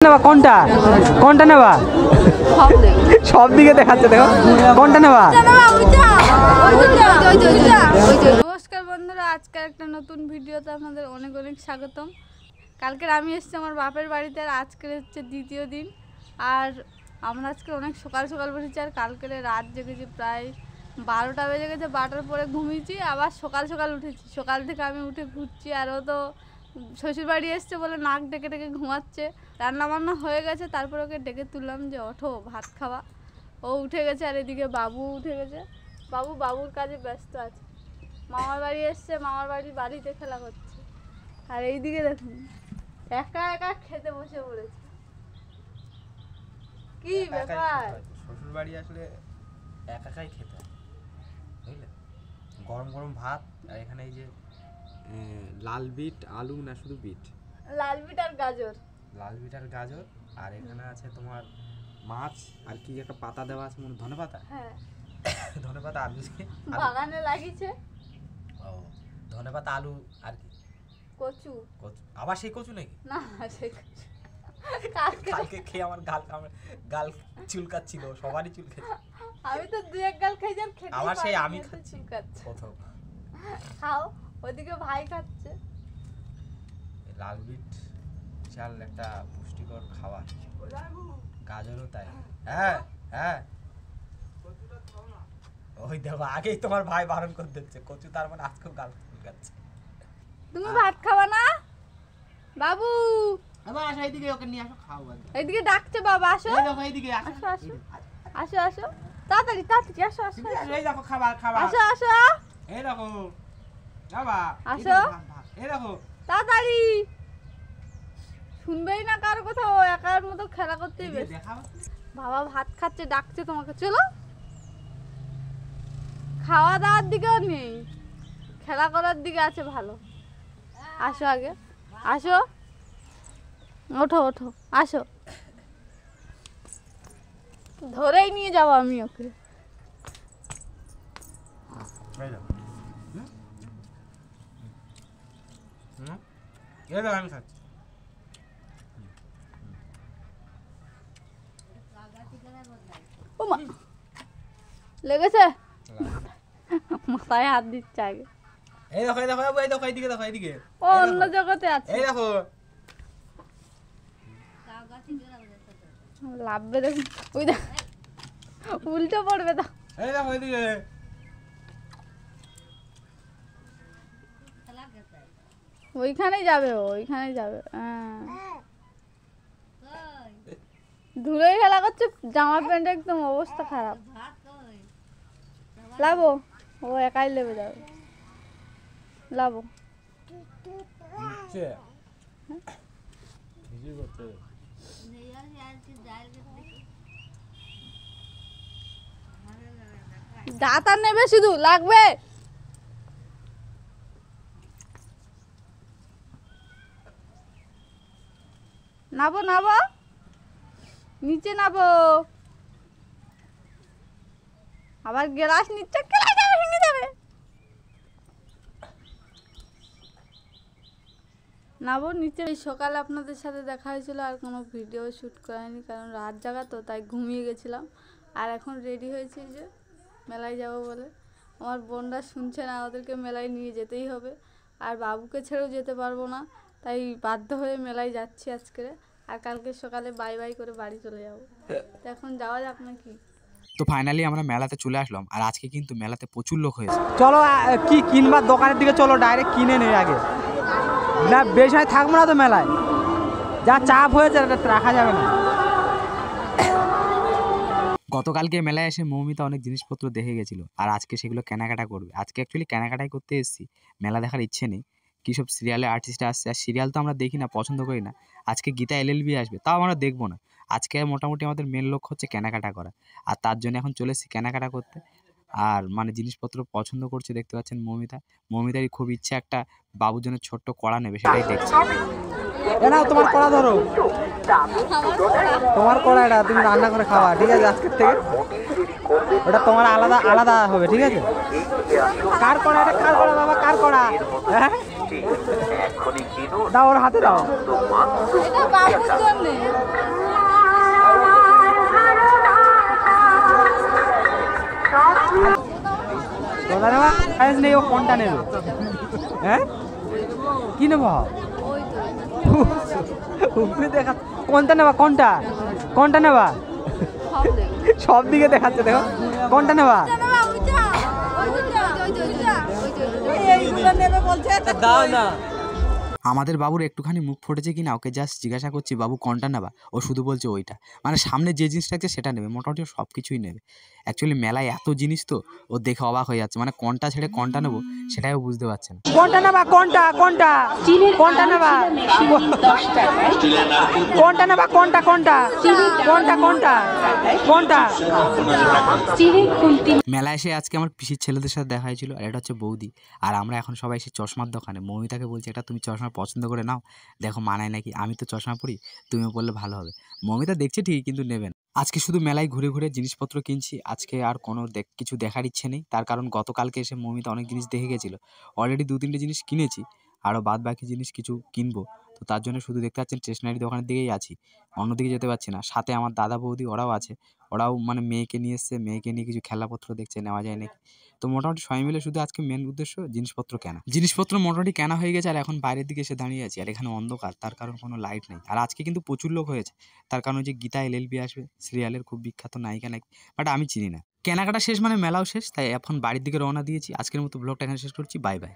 নেবা কোনটা কোনটা নেবা সব দিকে দেখাচ্ছে দেখো কোনটা নেবা। নমস্কার বন্ধুরা, আজকে একটা নতুন ভিডিওতে আপনাদের অনেক অনেক স্বাগতম। কালকের আমি এসেছি আমার বাপের বাড়িতে, আর আজকের হচ্ছে দ্বিতীয় দিন। আর আমরা আজকে অনেক সকাল সকাল বসেছি, আর কালকের রাত জেগেছি প্রায় 12টা বেজে গেছে। 12টার পরে ঘুমিয়েছি, আবার সকাল সকাল উঠেছি। সকাল থেকে আমি উঠে ঘুরছি, আর ও তো শ্বশুরবাড়ি এসছে বলে নাক ডেকে ডেকে ঘুমাচ্ছে। রান্না বান্না হয়ে গেছে, তারপর ওকে ডেকে তুললাম যে ওঠো ভাত খাওয়া। ও উঠে গেছে, আর এদিকে বাবু উঠে গেছে। বাবুর কাজে ব্যস্ত আছে। মামার বাড়ি এসছে, মামার বাড়িতে খেলা করছে। আর এইদিকে দেখুন একা একা খেতে বসে পড়েছে। কি ব্যাপার? শ্বশুর বাড়ি আসলে একাই খেতে হয়, বুঝলে? গরম গরম ভাত, আর এখানে এই যে লাল বিট আলু, না শুধু বিট, লাল বিট আর গাজর, লাল বিট আর গাজর। আর এখানে আছে তোমার মাছ, আর কি একটা পাতা দেওয়া আছে, মনে ধনে পাতা। হ্যাঁ ধনে পাতা আলু বাগানে লাগিয়েছে। ও ধনে পাতা আলু, আর কি কচু। কচু, আবার সেই কচু নাকি? না সেই কচু কালকে খেয়ে আমার গাল চুলকাচ্ছিল, সবারই চুলকাচ্ছে। আমি তো দুই এক গাল খাই, যার খেতে আবার সেই আমি খাচ্ছি খাচ্ছি চুলকাচ্ছে। প্রথম। খাও, ওদিকে ভাই খাচ্ছে। লাল বিট বিশাল একটা পুষ্টিকর খাবার, গাজরও তাই। হ্যাঁ হ্যাঁ, ওই দেখো আগেই তোমার ভাই বারণ করে দিচ্ছে কচু, তার মানে আজকেও গাল চুলকাচ্ছে। তুমি ভাত খাওয়া না বাবু? আবার আসো এইদিকে, ওকে নিয়ে আসো, খাও। এইদিকে ডাকছে বাবা, আসো। এই দেখো এইদিকে আসো আসো আসো আসো আসো, তাড়াতাড়ি তাড়াতাড়ি আসো আসো আসো। এই দেখো খাবার খাবার, আসো আসো এই দেখো বাবা, আসো। এই দেখো তাড়াতাড়ি। শুনবেই না কার কথা, ও একার মতো খেলা করতেই ব্যস্ত। দেখাও। বাবা ভাত খাচ্ছে, ডাকছে তোমাকে, চলো। খাওয়া দাওয়ার দিকেও নেই, খেলা করার দিকে আছে ভালো। আসো আগে, আসো, ওঠো ওঠো, আসো। ধরেই নিয়ে যাবো আমি ওকে। এই দেখো, এই দেখো আমি খাচ্ছি। ও মা, লেগেছে? মাথায় হাত দিচ্ছে আগে। এই দেখো এই দেখো এই দেখো, এইদিকে দেখো, এইদিকে। ও অন্য জগতে আছে। এই দেখো লাভবে দেখুন, ওই দেখ উল্টো পড়বে। তো এই দেখো এইদিকে। ওইখানেই যাবে, ওইখানেই যাবে। ধুলোই খেলা করছে, জামা প্যান্ট একদম অবস্থা খারাপ। লাবো, ও একাই লেবে যাবে। লাবো দাঁত আর নেবে, শুধু লাগবে। নাবো নাবো, নিচে নাবো। আবার গ্লাস নিচ্ছে, খেলা যাবে, ভেঙে যাবে। নাবো নিচে। এই সকালে আপনাদের সাথে দেখা হয়েছিল, আর কোনো ভিডিও শ্যুট করায়নি, কারণ রাত জাগা তো, তাই ঘুমিয়ে গেছিলাম। আর এখন রেডি হয়েছি যে মেলায় যাব বলে। আমার বোনরা শুনছে না, ওদেরকে মেলায় নিয়ে যেতেই হবে। আর বাবুকে ছেড়েও যেতে পারবো না, তাই বাধ্য হয়ে মেলায় যাচ্ছি আজকে। আর কালকে সকালে বাই বাই করে বাড়ি চলে যাবো। তো এখন যাওয়া যাক নাকি? তো ফাইনালি আমরা মেলাতে চলে আসলাম, আর আজকে কিন্তু মেলাতে প্রচুর লোক হয়েছে। চলো কি কিনবার দোকানের দিকে চলো, ডাইরেক্ট কিনে নেই আগে, না বেশি সময় থাকবো না তো মেলায়। যা চাপ হয়েছে রাখা যাবে না। গতকালকে মেলায় এসে মৌমিতা অনেক জিনিসপত্র দেখে গেছিলো, আর আজকে সেগুলো কেনাকাটা করবে। আজকে অ্যাকচুয়ালি কেনাকাটাই করতে এসেছি, মেলা দেখার ইচ্ছে নেই। কী সব সিরিয়ালে আর্টিস্ট আসছে, আর সিরিয়াল তো আমরা দেখি না, পছন্দ করি না। আজকে গীতা এলএলবি আসবে, তাও আমরা দেখবো না। আজকে মোটামুটি আমাদের মেন লক্ষ্য হচ্ছে কেনাকাটা করা, আর তার জন্য এখন চলে এসেছি কেনাকাটা করতে। আর মানে জিনিসপত্র পছন্দ করছে, দেখতে পাচ্ছেন মৌমিতারই খুব ইচ্ছা একটা বাবুর জন্য ছোট্ট কড়া নেবে, সেটাই দেখছি। না তোমার কড়া ধরো, তোমার কড়া, এটা তুমি রান্না করে খাওয়া, ঠিক আছে? আজকের থেকে ওটা তোমার আলাদা আলাদা হবে, ঠিক আছে? কার কড়া এটা, কার কড়া বাবা, কার কড়া? হ্যাঁ দাও ওর হাতে দাও। এটা বাবুর জন্যে। দাদা নেবা সাইজ নেই, ও কোনটা নেবে? হ্যাঁ কি নেবো? ওই তো উপরে দেখা কোনটা নেবা? কোনটা কোনটা নেবা? সব দেখো। সব দিকে দেখাচ্ছে, দেখো কোনটা নেবা? দাও না। আমাদের বাবুর একটুখানি মুখ ফুটেছে কিনা ওকে জাস্ট জিজ্ঞাসা করছি বাবু কোনটা নেবা, ও শুধু বলছে ওইটা। মানে সামনে যে জিনিসটা আছে সেটা নেবে, মোটামুটি সব কিছুই নেবে। অ্যাকচুয়ালি মেলায় এত জিনিস তো ও দেখে অবাক হয়ে যাচ্ছে, মানে কোনটা ছেড়ে কোনটা নেবো সেটাই ও বুঝতে পারছে না। কোনটা নেবা? কোনটা কোনটা কোনটা নেবা? কোনটা নেবা? কোনটা কোনটা কোনটা কোনটা কোনটা? মেলায় এসে আজকে আমার পিসির ছেলেদের সাথে দেখা হয়েছিল, আর এটা হচ্ছে বৌদি। আর আমরা এখন সবাই এসে চশমার দোকানে। মৌমিতাকে বলছি এটা তুমি চশমা পছন্দ করে নাও, দেখো মানায় নাকি। আমি তো চশমা পরি, তুমিও পরলে ভালো হবে। মৌমিতা দেখছে ঠিকই কিন্তু নেবে না। আজকে শুধু মেলায় ঘুরে ঘুরে জিনিসপত্র কিনছি। আজকে আর কোনো কিছু দেখার ইচ্ছে নেই, তার কারণ গতকালকে এসে মৌমিতা অনেক জিনিস দেখে গেছিলো। অলরেডি 2-3টে জিনিস কিনেছি, আরও বাদ বাকি জিনিস কিছু কিনবো। তো তার জন্য শুধু দেখতে পাচ্ছেন স্টেশনারি দোকানের দিকেই আছি, অন্যদিকে যেতে পারছি না। সাথে আমার দাদা বৌদি ওরাও আছে, ওরাও মানে মেয়েকে নিয়ে এসছে, মেয়েকে নিয়ে কিছু খেলাপত্র দেখছে নেওয়া যায় নাকি। তো মোটামুটি সবাই মিলে শুধু আজকে মেন উদ্দেশ্য জিনিসপত্র কেনা। জিনিসপত্র মোটামুটি কেনা হয়ে গেছে, আর এখন বাইরের দিকে এসে দাঁড়িয়ে আছি। আর এখানে অন্ধকার, তার কারণ কোনো লাইট নেই। আর আজকে কিন্তু প্রচুর লোক হয়েছে, তার কারণ যে গীতা LLB আসবে, সিরিয়ালের খুব বিখ্যাত নায়িকা নাকি, বাট আমি চিনি না। কেনাকাটা শেষ মানে মেলাও শেষ, তাই এখন বাড়ির দিকে রওনা দিয়েছি। আজকের মতো ব্লগটা এখানে শেষ করছি, বাই বাই।